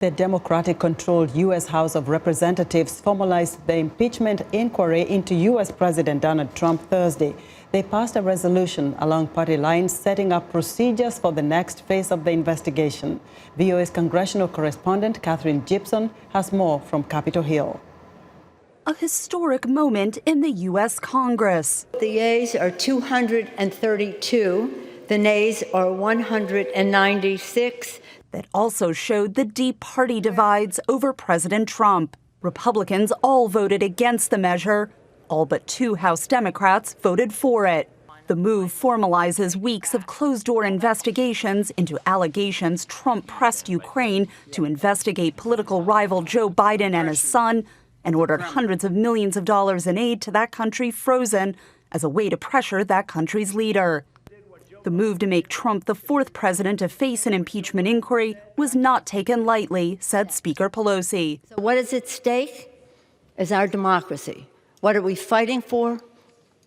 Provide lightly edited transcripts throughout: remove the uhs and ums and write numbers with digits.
The Democratic-controlled U.S. House of Representatives formalized the impeachment inquiry into U.S. President Donald Trump Thursday. They passed a resolution along party lines setting up procedures for the next phase of the investigation. VOA's congressional correspondent Katherine Gypson has more from Capitol Hill. A historic moment in the U.S. Congress. The yeas are 232. The nays are 196. That also showed the deep party divides over President Trump. Republicans all voted against the measure. All but 2 House Democrats voted for it. The move formalizes weeks of closed-door investigations into allegations Trump pressed Ukraine to investigate political rival Joe Biden and his son, and ordered hundreds of millions of dollars in aid to that country frozen as a way to pressure that country's leader. The move to make Trump the 4th president to face an impeachment inquiry was not taken lightly, said Speaker Pelosi. So what is at stake is our democracy. What are we fighting for?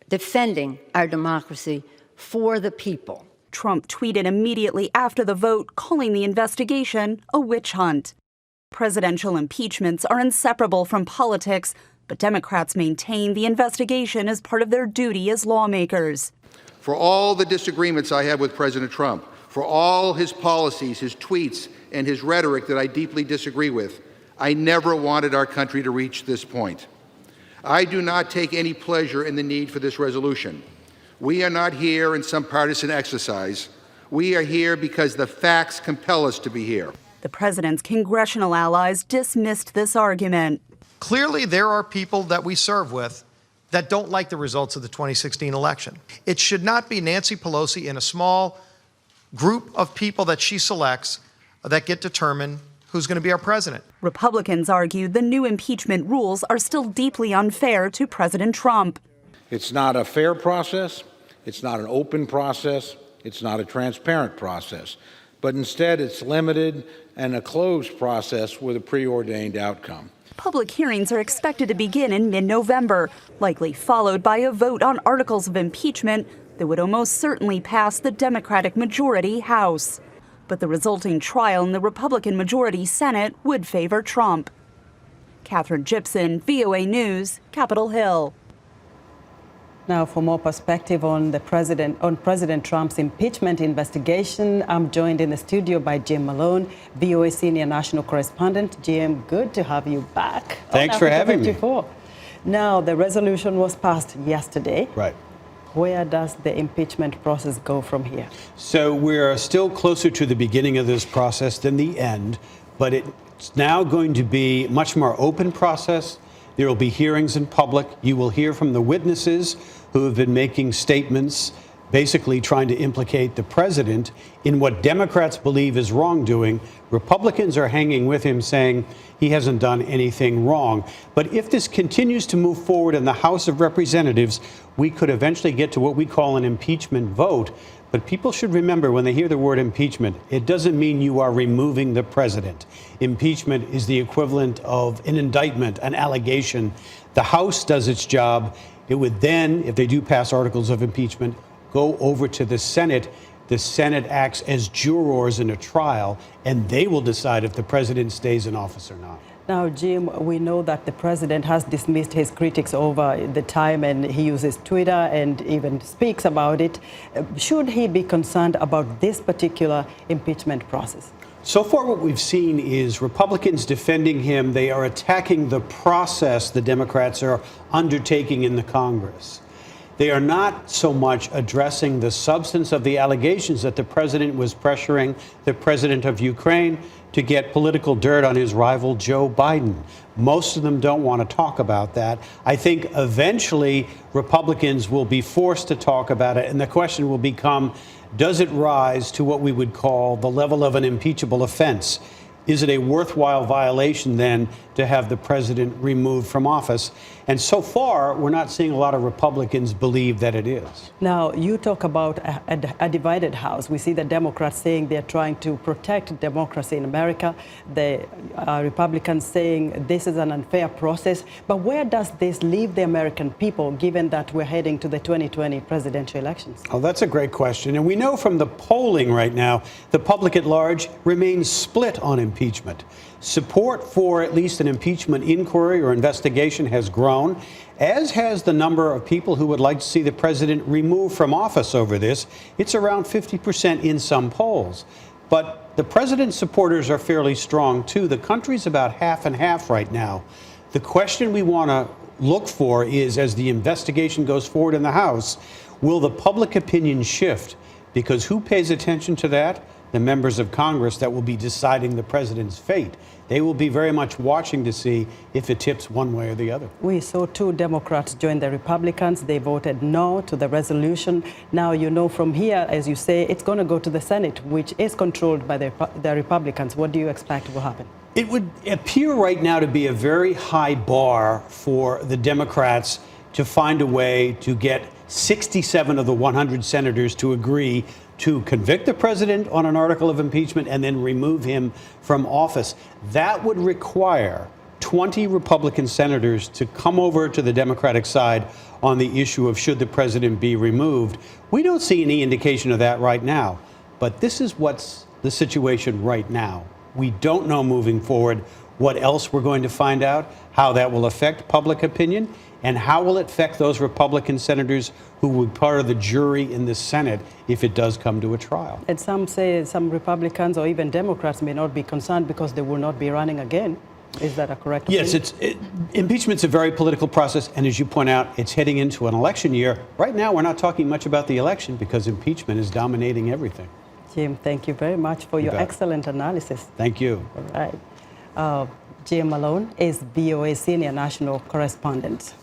Defending our democracy for the people. Trump tweeted immediately after the vote, calling the investigation a witch hunt. Presidential impeachments are inseparable from politics, but Democrats maintain the investigation is part of their duty as lawmakers. For all the disagreements I have with President Trump, for all his policies, his tweets, and his rhetoric that I deeply disagree with, I never wanted our country to reach this point. I do not take any pleasure in the need for this resolution. We are not here in some partisan exercise. We are here because the facts compel us to be here. The president's congressional allies dismissed this argument. Clearly, there are people that we serve with that don't like the results of the 2016 election. It should not be Nancy Pelosi and a small group of people that she selects that get determined who's going to be our president. Republicans argue the new impeachment rules are still deeply unfair to President Trump. It's not a fair process. It's not an open process. It's not a transparent process. But instead, it's limited and a closed process with a preordained outcome. Public hearings are expected to begin in mid-November, likely followed by a vote on articles of impeachment that would almost certainly pass the Democratic majority House. But the resulting trial in the Republican majority Senate would favor Trump. Katherine Gypson, VOA News, Capitol Hill. Now, for more perspective on President Trump's impeachment investigation, I'm joined in the studio by Jim Malone, VOA senior national correspondent. Jim, good to have you back. Thanks for having me. Now, the resolution was passed yesterday. Right. Where does the impeachment process go from here? So we're still closer to the beginning of this process than the end, but it's now going to be a much more open process. There will be hearings in public. You will hear from the witnesses who have been making statements, basically trying to implicate the president in what Democrats believe is wrongdoing. Republicans are hanging with him, saying he hasn't done anything wrong. But if this continues to move forward in the House of Representatives, we could eventually get to what we call an impeachment vote. But people should remember, when they hear the word impeachment, it doesn't mean you are removing the president. Impeachment is the equivalent of an indictment, an allegation. The House does its job. It would then, if they do pass articles of impeachment, go over to the Senate. The Senate acts as jurors in a trial, and they will decide if the president stays in office or not. Now, Jim, we know that the president has dismissed his critics over the time, and he uses Twitter and even speaks about it. Should he be concerned about this particular impeachment process? So far, what we've seen is Republicans defending him. They are attacking the process the Democrats are undertaking in the Congress. They are not so much addressing the substance of the allegations that the president was pressuring the president of Ukraine to get political dirt on his rival Joe Biden. Most of them don't want to talk about that. I think eventually Republicans will be forced to talk about it, and the question will become, does it rise to what we would call the level of an impeachable offense? Is it a worthwhile violation then to have the president removed from office? And so far, we're not seeing a lot of Republicans believe that it is. Now, you talk about a divided House. We see the Democrats saying they're trying to protect democracy in America. The Republicans saying this is an unfair process. But where does this leave the American people, given that we're heading to the 2020 presidential elections? Oh, that's a great question. And we know from the polling right now, the public at large remains split on impeachment. Support for at least an impeachment inquiry or investigation has grown, as has the number of people who would like to see the president removed from office over this. It's around 50% in some polls. But the president's supporters are fairly strong, too. The country's about half and half right now. The question we want to look for is, as the investigation goes forward in the House, will the public opinion shift? Because who pays attention to that? The members of Congress that will be deciding the president's fate. They will be very much watching to see if it tips one way or the other. We saw 2 Democrats join the Republicans. They voted no to the resolution. Now, you know, from here, as you say, it's going to go to the Senate, which is controlled by the Republicans. What do you expect will happen? It would appear right now to be a very high bar for the Democrats to find a way to get 67 of the 100 senators to agree to convict the president on an article of impeachment and then remove him from office. That would require 20 Republican senators to come over to the Democratic side on the issue of should the president be removed. We don't see any indication of that right now, but this is what's the situation right now. We don't know moving forward what else we're going to find out, how that will affect public opinion, and how will it affect those Republican senators who will be part of the jury in the Senate if it does come to a trial. And some say some Republicans or even Democrats may not be concerned because they will not be running again. Is that a correct opinion? Yes, impeachment's a very political process, and as you point out, it's heading into an election year. Right now, we're not talking much about the election because impeachment is dominating everything. Jim, thank you very much for your excellent analysis. Thank you. All right. Jim Malone is VOA Senior National Correspondent.